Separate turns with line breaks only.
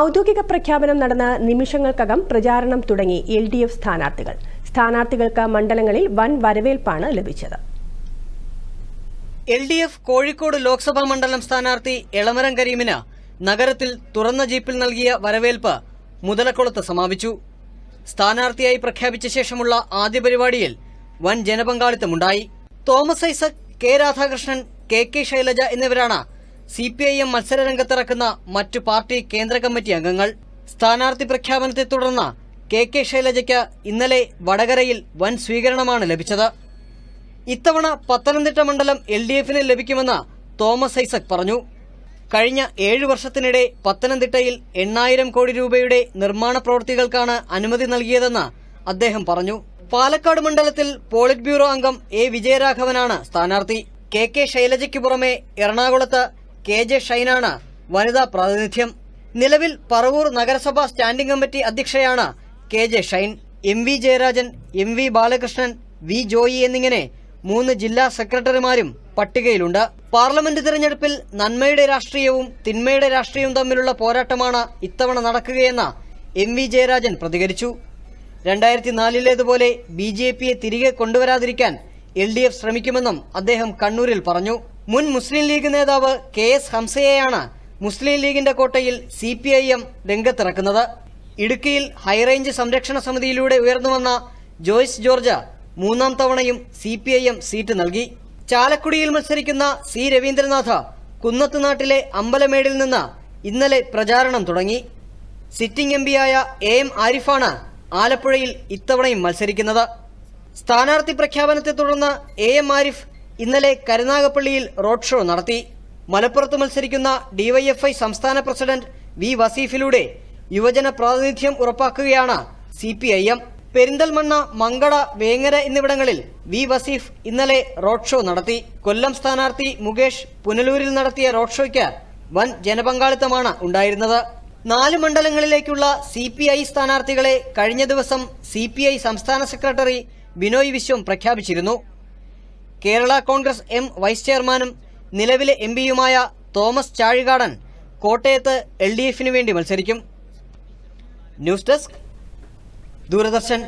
ഔദ്യോഗിക പ്രഖ്യാപനം നടന്ന നിമിഷങ്ങൾക്കകം പ്രചാരണം തുടങ്ങി LDF സ്ഥാനാർത്ഥികൾ. സ്ഥാനാർത്ഥികൾക്ക് മണ്ഡലങ്ങളിൽ വൻ വരവേൽപ്പാണ് ലഭിച്ചത്.
LDF കോഴിക്കോട് ലോക്സഭാ മണ്ഡലം സ്ഥാനാർത്ഥി എളമരം കരീമിന് നഗരത്തിൽ തുറന്ന ജീപ്പിൽ നൽകിയ വരവേൽപ്പ് മുതലക്കുളത്ത് സമാപിച്ചു. സ്ഥാനാർത്ഥിയായി പ്രഖ്യാപിച്ച ശേഷമുള്ള ആദ്യ പരിപാടിയിൽ വൻ ജനപങ്കാളിത്തമുണ്ടായി. തോമസ് ഐസക്, കെ രാധാകൃഷ്ണൻ, KK ശൈലജ എന്നിവരാണ് CPIM മത്സരരംഗത്തിറക്കുന്ന മറ്റു പാർട്ടി കേന്ദ്ര കമ്മിറ്റി അംഗങ്ങൾ. സ്ഥാനാർത്ഥി പ്രഖ്യാപനത്തെ തുടർന്ന് KK ശൈലജയ്ക്ക് ഇന്നലെ വടകരയിൽ വൻ സ്വീകരണമാണ് ലഭിച്ചത്. ഇത്തവണ പത്തനംതിട്ട മണ്ഡലം LDFന് ലഭിക്കുമെന്ന് തോമസ് ഐസക് പറഞ്ഞു. കഴിഞ്ഞ 7 വർഷത്തിനിടെ പത്തനംതിട്ടയിൽ 8000 കോടി രൂപയുടെ നിർമ്മാണ പ്രവൃത്തികൾക്കാണ് അനുമതി നൽകിയതെന്ന് അദ്ദേഹം പറഞ്ഞു. പാലക്കാട് മണ്ഡലത്തിൽ പോളിറ്റ് ബ്യൂറോ അംഗം A വിജയരാഘവനാണ് സ്ഥാനാർത്ഥി. KK ശൈലജയ്ക്ക് പുറമെ എറണാകുളത്ത് KJ ഷൈനാണ് വനിതാ പ്രാതിനിധ്യം. നിലവിൽ പറവൂർ നഗരസഭാ സ്റ്റാൻഡിംഗ് കമ്മിറ്റി അധ്യക്ഷയാണ് KJ Shine. MV Jayarajan, MV Balakrishnan, V Joy എന്നിങ്ങനെ 3 ജില്ലാ സെക്രട്ടറിമാരും പട്ടികയിലുണ്ട്. പാർലമെന്റ് തിരഞ്ഞെടുപ്പിൽ നന്മയുടെ രാഷ്ട്രീയവും തിന്മയുടെ രാഷ്ട്രീയവും തമ്മിലുള്ള പോരാട്ടമാണ് ഇത്തവണ നടക്കുകയെന്ന് MV ജയരാജൻ പ്രതികരിച്ചു. 2004-ലേതുപോലെ BJPയെ തിരികെ കൊണ്ടുവരാതിരിക്കാൻ LDF ശ്രമിക്കുമെന്നും അദ്ദേഹം കണ്ണൂരിൽ പറഞ്ഞു. മുൻ മുസ്ലിം ലീഗ് നേതാവ് KS ഹംസയെയാണ് മുസ്ലിം ലീഗിന്റെ കോട്ടയിൽ CPIM രംഗത്തിറക്കുന്നത്. ഇടുക്കിയിൽ ഹൈറേഞ്ച് സംരക്ഷണ സമിതിയിലൂടെ ഉയർന്നുവന്ന ജോയ്സ് ജോർജ് 3ാം തവണയും CPIM സീറ്റ് നൽകി. ചാലക്കുടിയിൽ മത്സരിക്കുന്ന C രവീന്ദ്രനാഥ് കുന്നത്തുനാട്ടിലെ അമ്പലമേടിൽ നിന്ന് ഇന്നലെ പ്രചാരണം തുടങ്ങി. സിറ്റിംഗ് MPയായ AM ആരിഫാണ് ആലപ്പുഴയിൽ ഇത്തവണയും മത്സരിക്കുന്നത്. സ്ഥാനാർത്ഥി പ്രഖ്യാപനത്തെ തുടർന്ന് AM ആരിഫ് ഇന്നലെ കരുനാഗപ്പള്ളിയിൽ റോഡ് ഷോ നടത്തി. മലപ്പുറത്ത് മത്സരിക്കുന്ന DYFI സംസ്ഥാന പ്രസിഡന്റ് V വസീഫിലൂടെ യുവജന പ്രാതിനിധ്യം ഉറപ്പാക്കുകയാണ് CPIM. പെരിന്തൽമണ്ണ, മങ്കട, വേങ്ങര എന്നിവിടങ്ങളിൽ V വസീഫ് ഇന്നലെ റോഡ് ഷോ നടത്തി. കൊല്ലം സ്ഥാനാർത്ഥി മുകേഷ് പുനലൂരിൽ നടത്തിയ റോഡ് ഷോയ്ക്ക് വൻ ജനപങ്കാളിത്തമാണ് ഉണ്ടായിരുന്നത്. 4 മണ്ഡലങ്ങളിലേക്കുള്ള CPI സ്ഥാനാർത്ഥികളെ കഴിഞ്ഞ ദിവസം CPI സംസ്ഥാന സെക്രട്ടറി ബിനോയ് വിശ്വം പ്രഖ്യാപിച്ചിരുന്നു. കേരള കോൺഗ്രസ് M വൈസ് ചെയർമാനും നിലവിലെ MPയുമായ തോമസ് ചാഴികാടൻ കോട്ടയത്ത് LDFന് വേണ്ടി മത്സരിക്കും. News desk, Doordarshan.